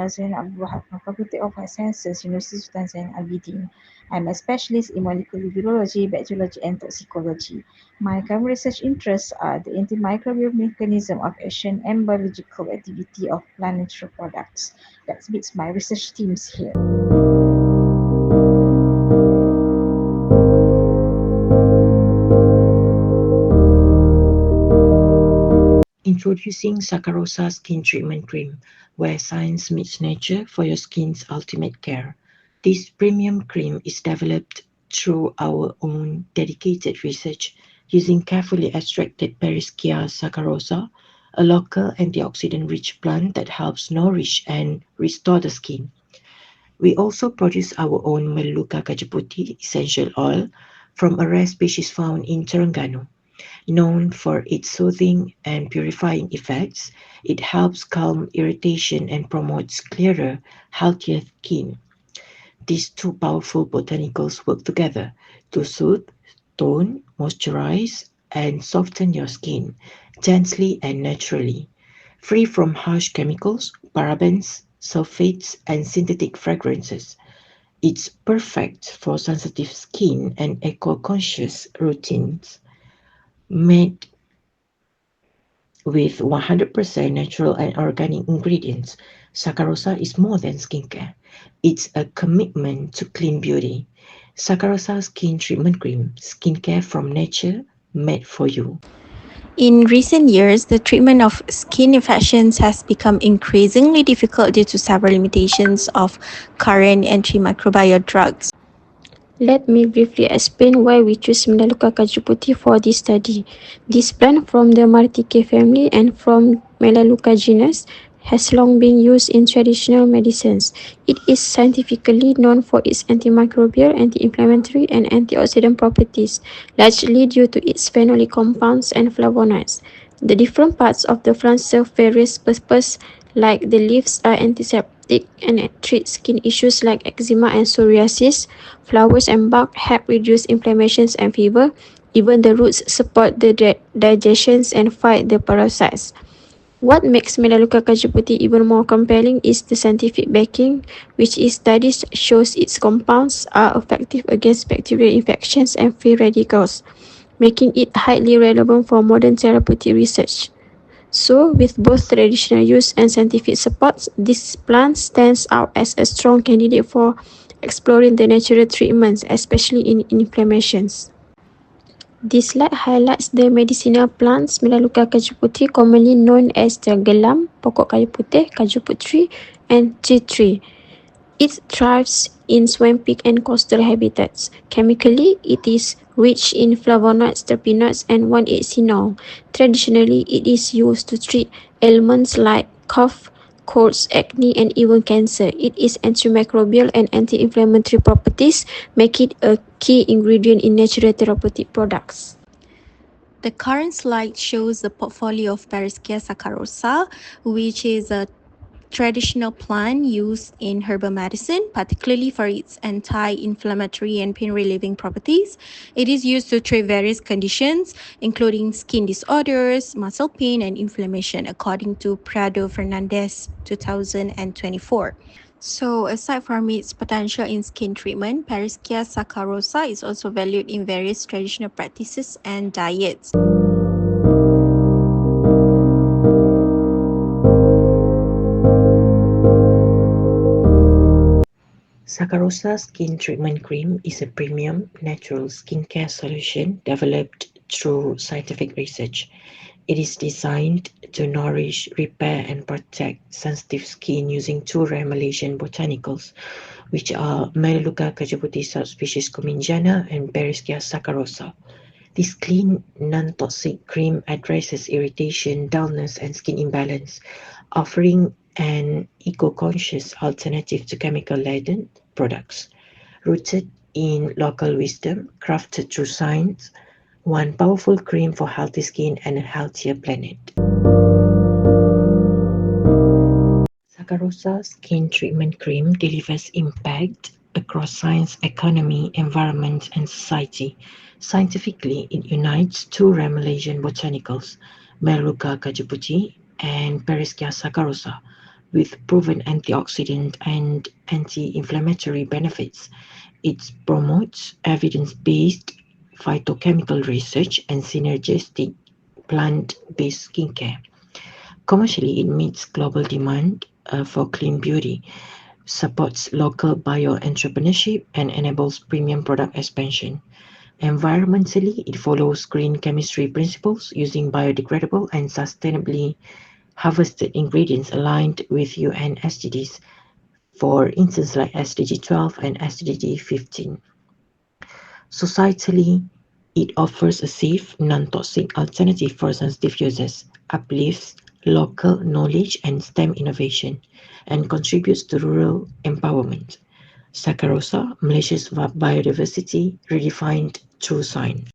saya nak buat Faculty of Health Sciences, Universiti Sultan Zain Abidin. I'm a specialist in molecular virology, bacteriology and toxicology. My current research interests are the antimicrobial mechanism of action and biological activity of plant natural products. That meets my research teams here. Introducing Sacharosa Skin Treatment Cream, where science meets nature for your skin's ultimate care. This premium cream is developed through our own dedicated research using carefully extracted Pereskia Sacharosa, a local antioxidant-rich plant that helps nourish and restore the skin. We also produce our own Melaleuca cajuputi essential oil from a rare species found in Terengganu. Known for its soothing and purifying effects, it helps calm irritation and promotes clearer, healthier skin. These two powerful botanicals work together to soothe, tone, moisturize, and soften your skin gently and naturally, free from harsh chemicals, parabens, sulfates, and synthetic fragrances. It's perfect for sensitive skin and eco-conscious routines. Made with 100% natural and organic ingredients, Sacharosa is more than skincare. It's a commitment to clean beauty. Sacharosa Skin Treatment Cream, skincare from nature, made for you. In recent years, the treatment of skin infections has become increasingly difficult due to several limitations of current antimicrobial drugs. Let me briefly explain why we choose Melaleuca cajuputi for this study. This plant from the Martikae family and from Melaleuca genus has long been used in traditional medicines. It is scientifically known for its antimicrobial, anti-inflammatory, and antioxidant properties, largely due to its phenolic compounds and flavonoids. The different parts of the plant serve various purposes, like the leaves are antiseptic and treat skin issues like eczema and psoriasis. Flowers and bark help reduce inflammations and fever. Even the roots support the digestion and fight the parasites. What makes Melaleuca cajuputi even more compelling is the scientific backing, which is studies shows its compounds are effective against bacterial infections and free radicals, making it highly relevant for modern therapeutic research. So, with both traditional use and scientific support, this plant stands out as a strong candidate for exploring the natural treatments, especially in inflammations. This slide highlights the medicinal plants Melaleuca cajuputi, commonly known as the gelam, pokok kayu putih, kajuput tree, and tea tree. It thrives in swampy and coastal habitats. Chemically, it is rich in flavonoids, terpenoids, and 1,8-cinnol. Traditionally, it is used to treat ailments like cough, colds, acne, and even cancer. It is antimicrobial and anti-inflammatory properties make it a key ingredient in natural therapeutic products. The current slide shows the portfolio of Pereskia saccharosa, which is a traditional plant used in herbal medicine, particularly for its anti-inflammatory and pain-relieving properties. It is used to treat various conditions, including skin disorders, muscle pain, and inflammation, according to Prado Fernandez 2024. So, aside from its potential in skin treatment, Pereskia saccharosa is also valued in various traditional practices and diets. Sacharosa Skin Treatment Cream is a premium, natural skincare solution developed through scientific research. It is designed to nourish, repair, and protect sensitive skin using two rare Malaysian botanicals, which are Melaleuca cajuputi subspecies cumingiana and Pereskia saccharosa. This clean, non-toxic cream addresses irritation, dullness, and skin imbalance, offering an eco-conscious alternative to chemical-laden products. Rooted in local wisdom, crafted through science, one powerful cream for healthy skin and a healthier planet. Sacharosa Skin Treatment Cream delivers impact across science, economy, environment, and society. Scientifically, it unites two rare Malaysian botanicals, Melaleuca cajuputi and Pereskia saccharosa, with proven antioxidant and anti-inflammatory benefits. It promotes evidence-based phytochemical research and synergistic plant-based skincare. Commercially, it meets global demand for clean beauty, supports local bio-entrepreneurship, and enables premium product expansion. Environmentally, it follows green chemistry principles using biodegradable and sustainably harvested ingredients aligned with UN SDGs, for instance like SDG 12 and SDG 15. Societally, it offers a safe, non-toxic alternative for sensitive users, uplifts local knowledge and STEM innovation, and contributes to rural empowerment. Sacharosa, Malaysia's biodiversity redefined through science.